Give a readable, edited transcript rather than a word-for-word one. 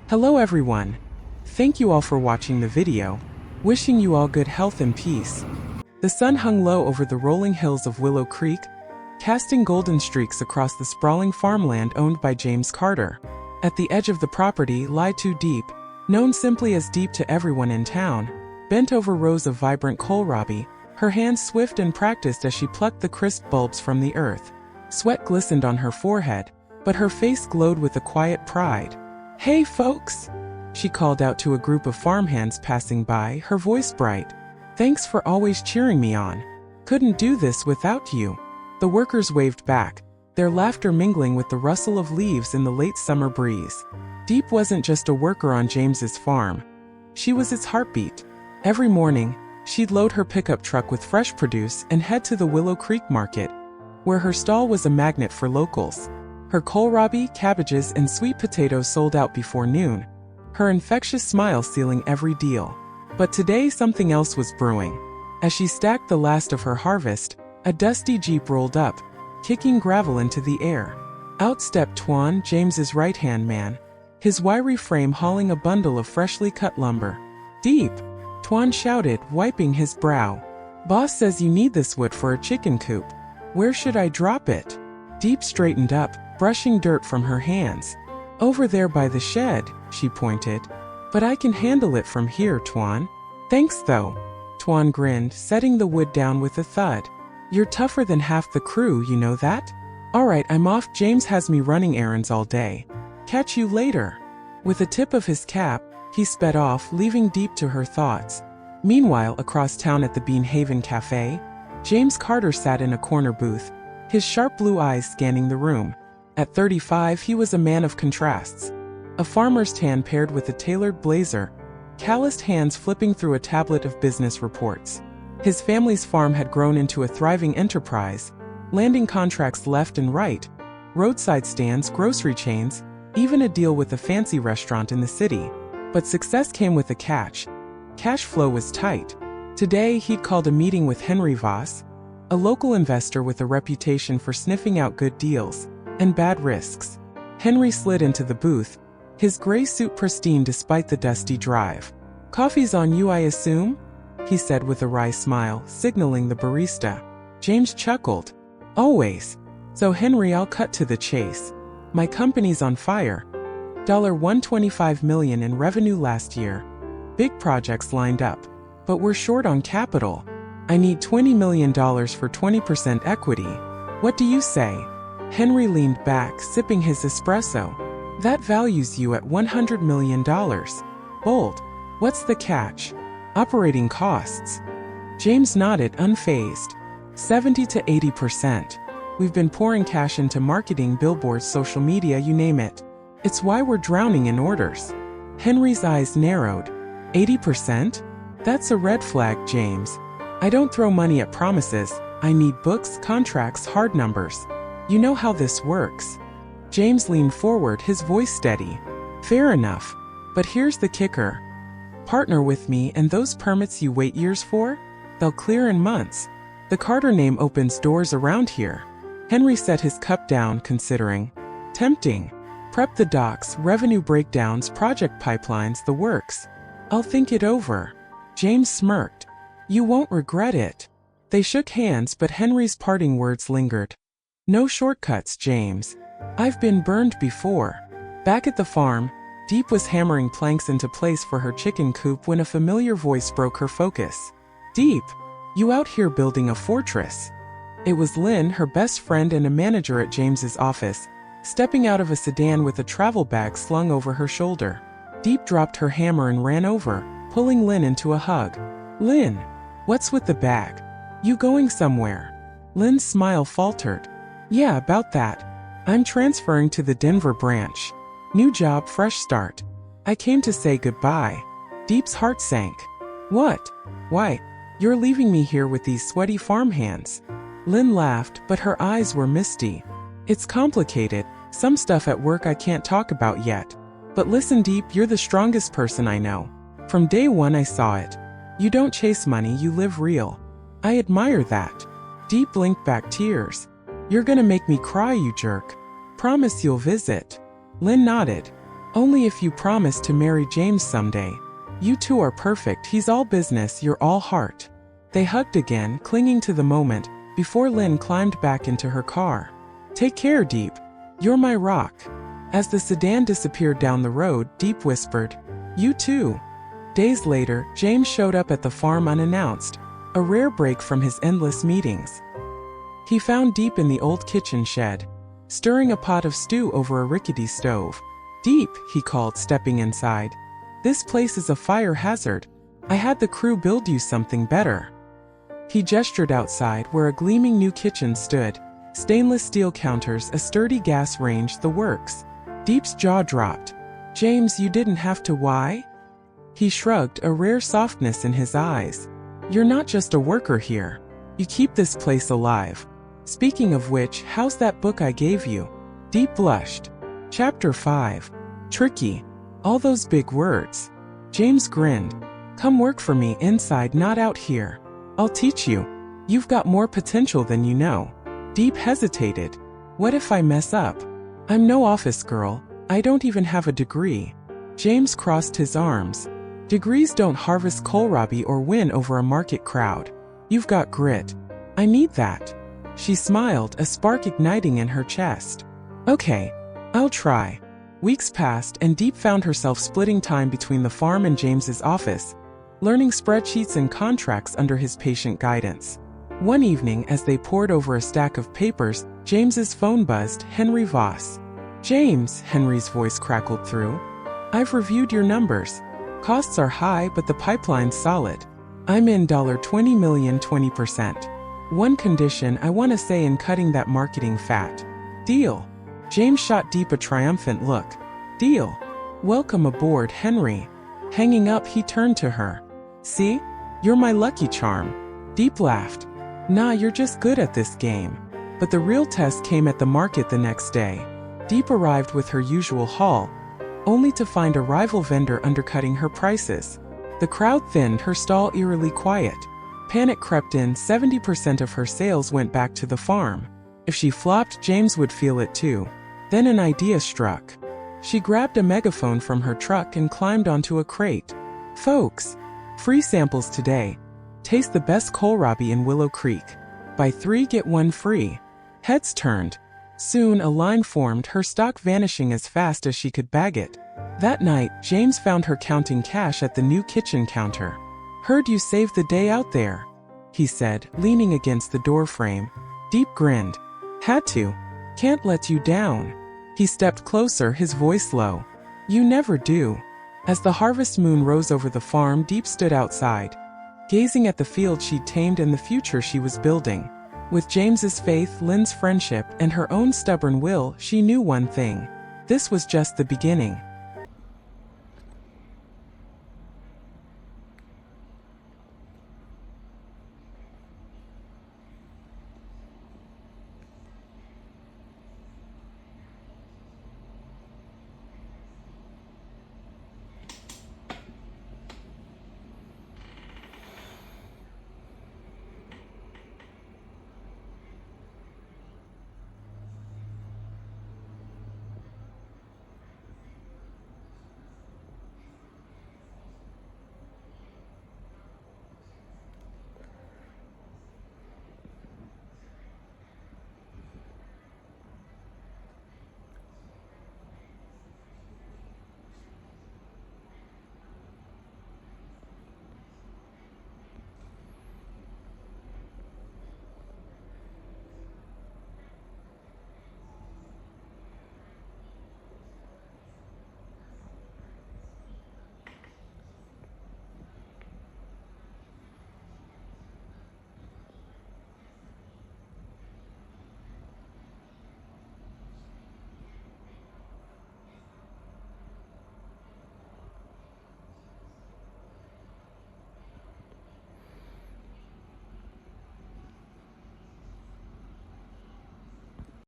Hello everyone. Thank you all for watching the video. Wishing you all good health and peace. The sun hung low over the rolling hills of Willow Creek, casting golden streaks across the sprawling farmland owned by James Carter. At the edge of the property lie Diep, known simply as Diep to everyone in town, bent over rows of vibrant kohlrabi, her hands swift and practiced as she plucked the crisp bulbs from the earth. Sweat glistened on her forehead, but her face glowed with a quiet pride. "Hey folks!" she called out to a group of farmhands passing by, her voice bright. "Thanks for always cheering me on. Couldn't do this without you." The workers waved back, their laughter mingling with the rustle of leaves in the late summer breeze. Diep wasn't just a worker on James's farm. She was its heartbeat. Every morning, she'd load her pickup truck with fresh produce and head to the Willow Creek market, where her stall was a magnet for locals. Her kohlrabi, cabbages, and sweet potatoes sold out before noon, her infectious smile sealing every deal. But today something else was brewing. As she stacked the last of her harvest, a dusty Jeep rolled up, kicking gravel into the air. Out stepped Tieu, James's right-hand man, his wiry frame hauling a bundle of freshly cut lumber. "Diep!" Tieu shouted, wiping his brow. "Boss says you need this wood for a chicken coop. Where should I drop it?" Diep straightened up, brushing dirt from her hands. "Over there by the shed," she pointed. "But I can handle it from here, Tieu." "Thanks though." Tieu grinned, setting the wood down with a thud. "You're tougher than half the crew, you know that? Alright, I'm off. James has me running errands all day. Catch you later." With a tip of his cap, he sped off, leaving Diep to her thoughts. Meanwhile, across town at the Bean Haven Cafe, James Carter sat in a corner booth, his sharp blue eyes scanning the room. At 35, he was a man of contrasts. A farmer's tan paired with a tailored blazer, calloused hands flipping through a tablet of business reports. His family's farm had grown into a thriving enterprise, landing contracts left and right, roadside stands, grocery chains, even a deal with a fancy restaurant in the city. But success came with a catch. Cash flow was tight. Today, he'd called a meeting with Henry Voss, a local investor with a reputation for sniffing out good deals and bad risks. Henry slid into the booth, his gray suit pristine despite the dusty drive. "Coffee's on you, I assume?" he said with a wry smile, signaling the barista. James chuckled. "Always. So Henry, I'll cut to the chase. My company's on fire. $125 million in revenue last year. Big projects lined up. But we're short on capital. I need $20 million for 20% equity. What do you say?" Henry leaned back, sipping his espresso. "That values you at $100 million. Bold. What's the catch?" "Operating costs." James nodded, unfazed. 70 to 80%. We've been pouring cash into marketing, billboards, social media, you name it. It's why we're drowning in orders. Henry's eyes narrowed. 80%? That's a red flag, James. I don't throw money at promises. I need books, contracts, hard numbers. You know how this works. James leaned forward, his voice steady. "Fair enough. But here's the kicker. Partner with me and those permits you wait years for? They'll clear in months. The Carter name opens doors around here." Henry set his cup down, considering. "Tempting. Prep the docs, revenue breakdowns, project pipelines, the works. I'll think it over." James smirked. "You won't regret it." They shook hands, but Henry's parting words lingered. "No shortcuts, James. I've been burned before." Back at the farm, Diep was hammering planks into place for her chicken coop when a familiar voice broke her focus. "Diep, you out here building a fortress?" It was Lynn, her best friend and a manager at James's office, stepping out of a sedan with a travel bag slung over her shoulder. Diep dropped her hammer and ran over, pulling Lynn into a hug. "Lynn, what's with the bag? You going somewhere?" Lynn's smile faltered. "Yeah, about that. I'm transferring to the Denver branch. New job, fresh start. I came to say goodbye." Diep's heart sank. "What? Why? You're leaving me here with these sweaty farmhands." Lynn laughed, but her eyes were misty. "It's complicated. Some stuff at work I can't talk about yet. But listen, Diep, you're the strongest person I know. From day one I saw it. You don't chase money, you live real. I admire that." Diep blinked back tears. "You're gonna make me cry, you jerk. Promise you'll visit." Lynn nodded. Only if you promise to marry James someday. You two are perfect, he's all business, you're all heart. They hugged again, clinging to the moment, before Lynn climbed back into her car. Take care, Diep. You're my rock. As the sedan disappeared down the road, Diep whispered, You too. Days later, James showed up at the farm unannounced, a rare break from his endless meetings. He found Diep in the old kitchen shed, stirring a pot of stew over a rickety stove. Diep, he called, stepping inside. This place is a fire hazard. I had the crew build you something better. He gestured outside where a gleaming new kitchen stood, stainless steel counters, a sturdy gas range, the works. Diep's jaw dropped. James, you didn't have to. Why? He shrugged, a rare softness in his eyes. You're not just a worker here. You keep this place alive. Speaking of which, how's that book I gave you? Diep blushed. Chapter 5. Tricky. All those big words. James grinned. Come work for me inside, not out here. I'll teach you. You've got more potential than you know. Diep hesitated. What if I mess up? I'm no office girl. I don't even have a degree. James crossed his arms. Degrees don't harvest kohlrabi or win over a market crowd. You've got grit. I need that. She smiled, a spark igniting in her chest. Okay, I'll try. Weeks passed and Diep found herself splitting time between the farm and James's office, learning spreadsheets and contracts under his patient guidance. One evening, as they pored over a stack of papers, James's phone buzzed. Henry Voss. James, Henry's voice crackled through. I've reviewed your numbers. Costs are high, but the pipeline's solid. I'm in $20 million, 20%. One condition, I want to say in cutting that marketing fat. Deal. James shot Diep a triumphant look. Deal. Welcome aboard, Henry. Hanging up, he turned to her. See? You're my lucky charm. Diep laughed. Nah, you're just good at this game. But the real test came at the market the next day. Diep arrived with her usual haul, only to find a rival vendor undercutting her prices. The crowd thinned, her stall eerily quiet. Panic crept in, 70% of her sales went back to the farm. If she flopped, James would feel it too. Then an idea struck. She grabbed a megaphone from her truck and climbed onto a crate. Folks! Free samples today. Taste the best kohlrabi in Willow Creek. Buy 3 get 1 free. Heads turned. Soon a line formed, her stock vanishing as fast as she could bag it. That night, James found her counting cash at the new kitchen counter. Heard you saved the day out there, he said, leaning against the doorframe. Diep grinned. Had to. Can't let you down. He stepped closer, his voice low. You never do. As the harvest moon rose over the farm, Diep stood outside, gazing at the field she'd tamed and the future she was building. With James's faith, Lynn's friendship, and her own stubborn will, she knew one thing. This was just the beginning.